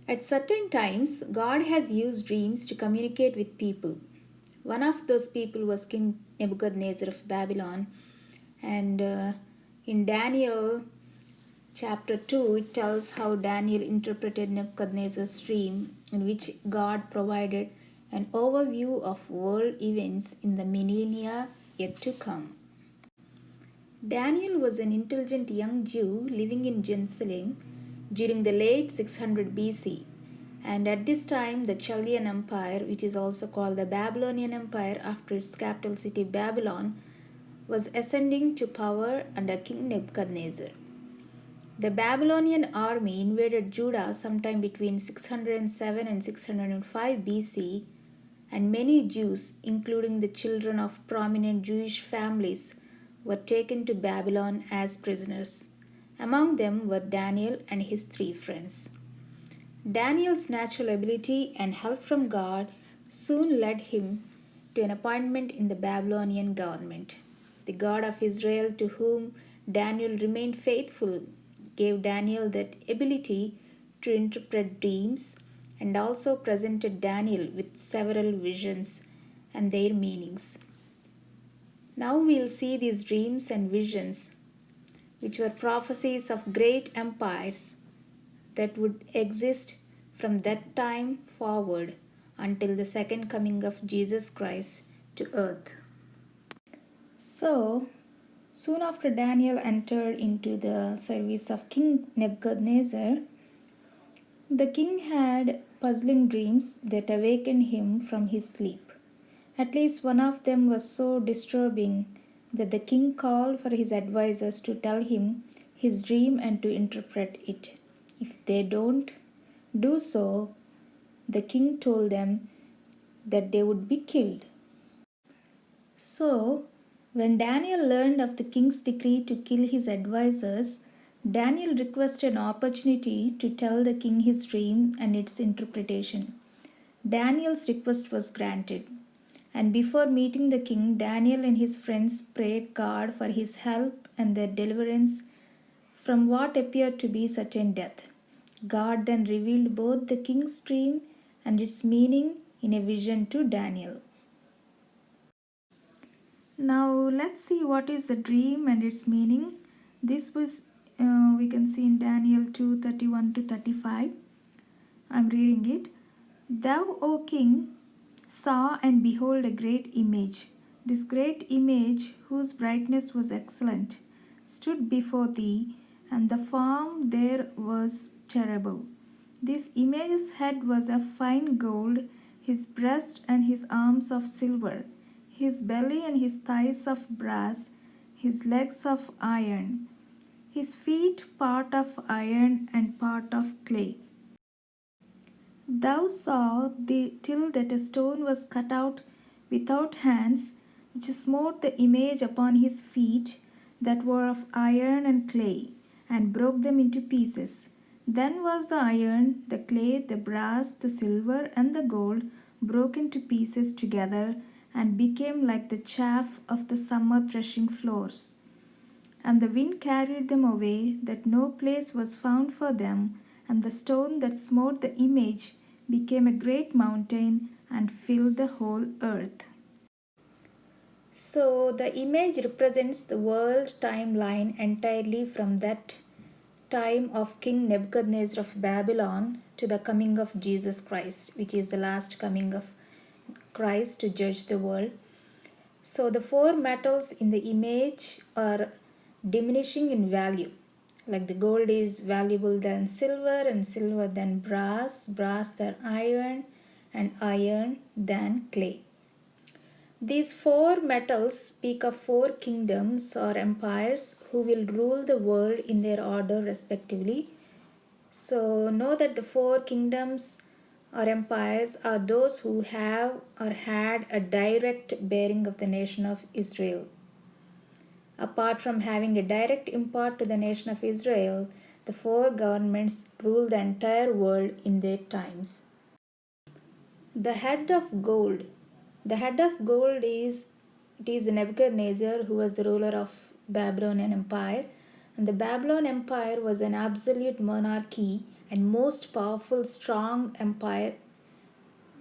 At certain times, God has used dreams to communicate with people. One of those people was King Nebuchadnezzar of Babylon, and in Daniel chapter 2, it tells how Daniel interpreted Nebuchadnezzar's dream, in which God provided an overview of world events in the millennia yet to come. Daniel was an intelligent young Jew living in Jerusalem during the late 600 BC. And at this time, the Chaldean Empire, which is also called the Babylonian Empire after its capital city Babylon, was ascending to power under King Nebuchadnezzar. The Babylonian army invaded Judah sometime between 607 and 605 BC, and many Jews, including the children of prominent Jewish families, were taken to Babylon as prisoners. Among them were Daniel and his three friends. Daniel's natural ability and help from God soon led him to an appointment in the Babylonian government. The God of Israel, to whom Daniel remained faithful, gave Daniel that ability to interpret dreams and also presented Daniel with several visions and their meanings. Now we'll see these dreams and visions, which were prophecies of great empires that would exist from that time forward until the second coming of Jesus Christ to earth. So, soon after Daniel entered into the service of King Nebuchadnezzar, the king had puzzling dreams that awakened him from his sleep. At least one of them was so disturbing that the king called for his advisers to tell him his dream and to interpret it. If they don't do so, the king told them that they would be killed. So, when Daniel learned of the king's decree to kill his advisers, Daniel requested an opportunity to tell the king his dream and its interpretation. Daniel's request was granted, and before meeting the king, Daniel and his friends prayed God for his help and their deliverance from what appeared to be certain death. God then revealed both the king's dream and its meaning in a vision to Daniel. Now let's see what is the dream and its meaning. This was we can see in Daniel 2:31 to 35. I'm reading it. Thou, O king, saw and behold a great image. This great image, whose brightness was excellent, stood before thee, and the form there was terrible. This image's head was of fine gold, his breast and his arms of silver, his belly and his thighs of brass, his legs of iron, his feet part of iron and part of clay. Thou saw till that a stone was cut out without hands, which smote the image upon his feet that were of iron and clay, and broke them into pieces. Then was the iron, the clay, the brass, the silver, and the gold broken to pieces together, and became like the chaff of the summer threshing floors. And the wind carried them away, that no place was found for them, and the stone that smote the image became a great mountain and filled the whole earth. So, the image represents the world timeline entirely from that time of King Nebuchadnezzar of Babylon to the coming of Jesus Christ, which is the last coming of Christ to judge the world. So, the four metals in the image are diminishing in value. Like the gold is valuable than silver, and silver than brass, brass than iron, and iron than clay. These four metals speak of four kingdoms or empires who will rule the world in their order respectively. So know that the four kingdoms or empires are those who have or had a direct bearing of the nation of Israel. Apart from having a direct import to the nation of Israel, the four governments rule the entire world in their times. The head of gold. The head of gold is Nebuchadnezzar, who was the ruler of Babylonian Empire. And the Babylon Empire was an absolute monarchy and most powerful, strong empire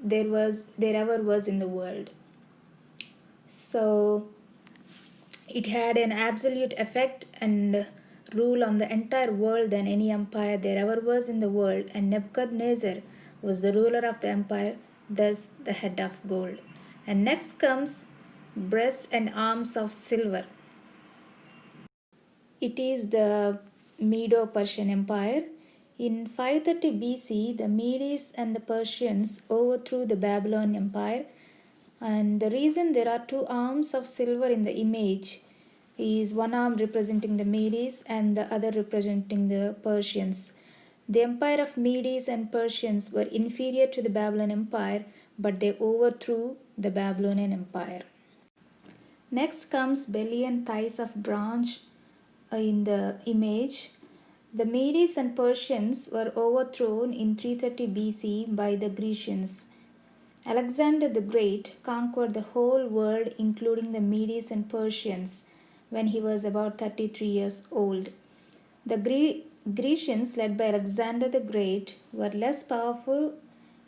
there ever was in the world. So it had an absolute effect and rule on the entire world than any empire there ever was in the world, and Nebuchadnezzar was the ruler of the empire, thus the head of gold. And next comes breast and arms of silver. It is the Medo-Persian Empire. In 530 BC, the Medes and the Persians overthrew the Babylonian Empire, and the reason there are two arms of silver in the image is one arm representing the Medes and the other representing the Persians. The empire of Medes and Persians were inferior to the Babylonian Empire, but they overthrew the Babylonian Empire. Next comes belly and thighs of bronze in the image. The Medes and Persians were overthrown in 330 BC by the Grecians. Alexander the Great conquered the whole world, including the Medes and Persians, when he was about 33 years old. The Grecians, led by Alexander the Great, were less powerful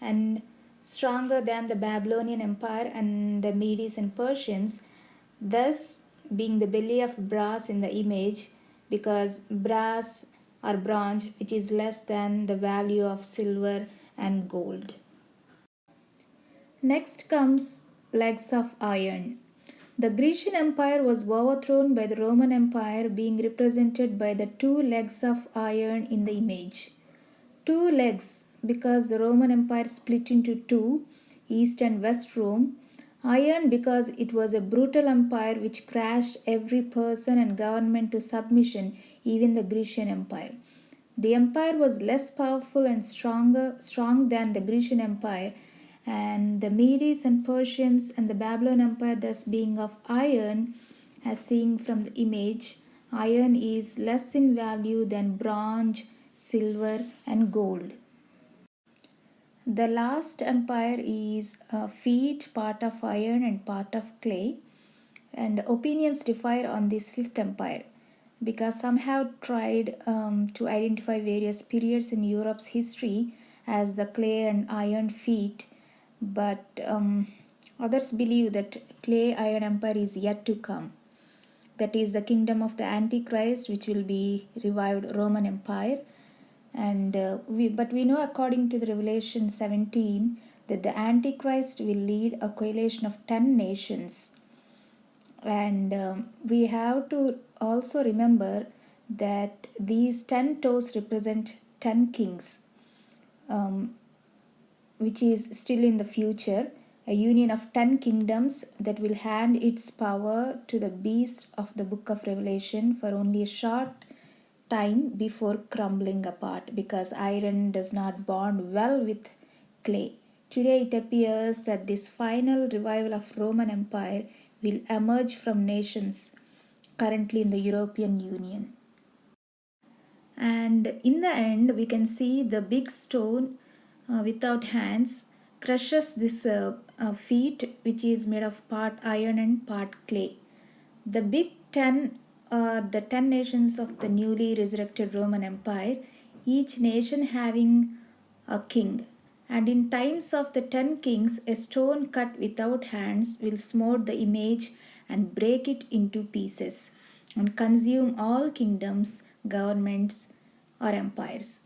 and stronger than the Babylonian Empire and the Medes and Persians, thus being the belly of brass in the image, because brass or bronze, which is less than the value of silver and gold. Next comes legs of iron. The Grecian Empire was overthrown by the Roman Empire, being represented by the two legs of iron in the image. Two legs because the Roman Empire split into two, East and West Rome. Iron because it was a brutal empire which crushed every person and government to submission, even the Grecian Empire. The empire was less powerful and strong than the Grecian Empire, and the Medes and Persians and the Babylon Empire, thus being of iron, as seen from the image, iron is less in value than bronze, silver, and gold. The last empire is feet, part of iron and part of clay, and opinions differ on this fifth empire because some have tried to identify various periods in Europe's history as the clay and iron feet, but others believe that clay iron empire is yet to come. That is the kingdom of the Antichrist, which will be revived Roman Empire. And but we know according to the Revelation 17 that the Antichrist will lead a coalition of 10 nations, and we have to also remember that these 10 toes represent 10 kings, um, which is still in the future, a union of 10 kingdoms that will hand its power to the beast of the book of Revelation for only a short time before crumbling apart, because iron does not bond well with clay. Today it appears that this final revival of Roman Empire will emerge from nations currently in the European Union. And in the end, we can see the big stone without hands crushes this feet, which is made of part iron and part clay. The big 10 are the 10 nations of the newly resurrected Roman Empire, each nation having a king. And in times of the 10 kings, a stone cut without hands will smote the image and break it into pieces and consume all kingdoms, governments, or empires.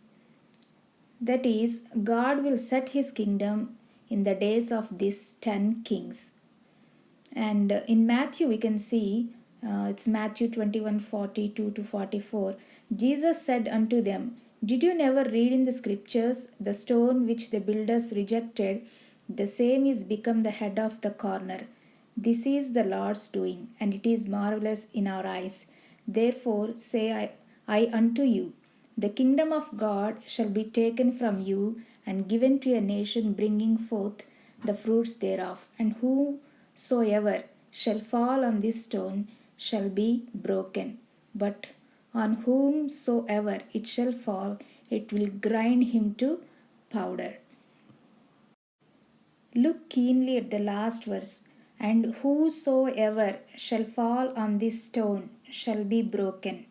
That is, God will set his kingdom in the days of these 10 kings. And in Matthew, we can see it's Matthew 21:42 to 44. Jesus said unto them, did you never read in the scriptures, the stone which the builders rejected, the same is become the head of the corner. This is the Lord's doing, and it is marvelous in our eyes. Therefore say I unto you, the kingdom of God shall be taken from you and given to a nation bringing forth the fruits thereof, and whosoever shall fall on this stone shall be broken. But on whomsoever it shall fall, it will grind him to powder. Look keenly at the last verse. And whosoever shall fall on this stone shall be broken.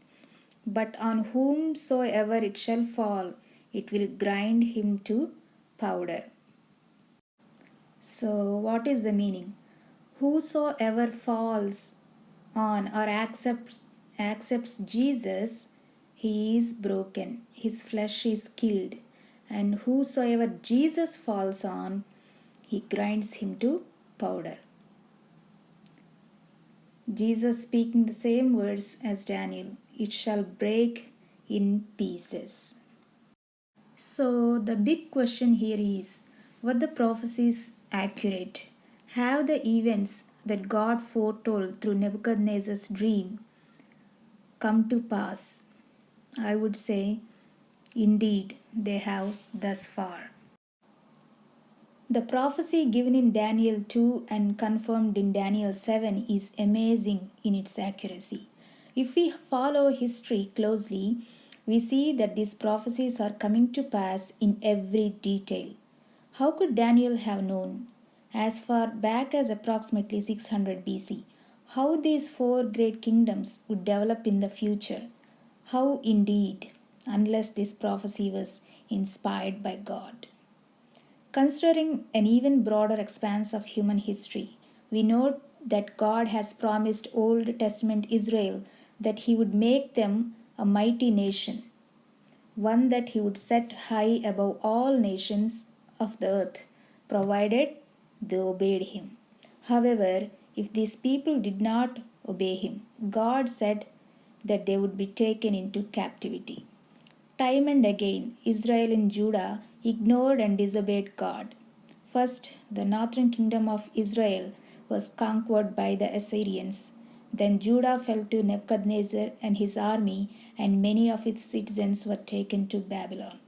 But on whomsoever it shall fall, it will grind him to powder. So, what is the meaning? Whosoever falls on or accepts Jesus, he is broken, his flesh is killed, and whosoever Jesus falls on, he grinds him to powder. Jesus speaking the same words as Daniel, it shall break in pieces. So the big question here is, were the prophecies accurate? Have the events that God foretold through Nebuchadnezzar's dream come to pass? I would say, indeed, they have thus far. The prophecy given in Daniel 2 and confirmed in Daniel 7 is amazing in its accuracy. If we follow history closely, we see that these prophecies are coming to pass in every detail. How could Daniel have known, as far back as approximately 600 BC, how these four great kingdoms would develop in the future? How indeed, unless this prophecy was inspired by God. Considering an even broader expanse of human history, we note that God has promised Old Testament Israel that He would make them a mighty nation, one that He would set high above all nations of the earth, provided they obeyed Him. However, if these people did not obey Him, God said that they would be taken into captivity. Time and again, Israel and Judah ignored and disobeyed God. First, the northern kingdom of Israel was conquered by the Assyrians. Then Judah fell to Nebuchadnezzar and his army, and many of its citizens were taken to Babylon.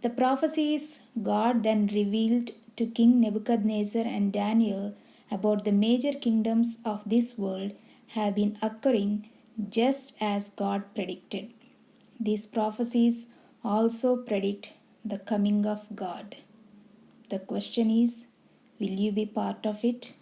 The prophecies God then revealed to King Nebuchadnezzar and Daniel about the major kingdoms of this world have been occurring just as God predicted. These prophecies also predict the coming of God. The question is, will you be part of it?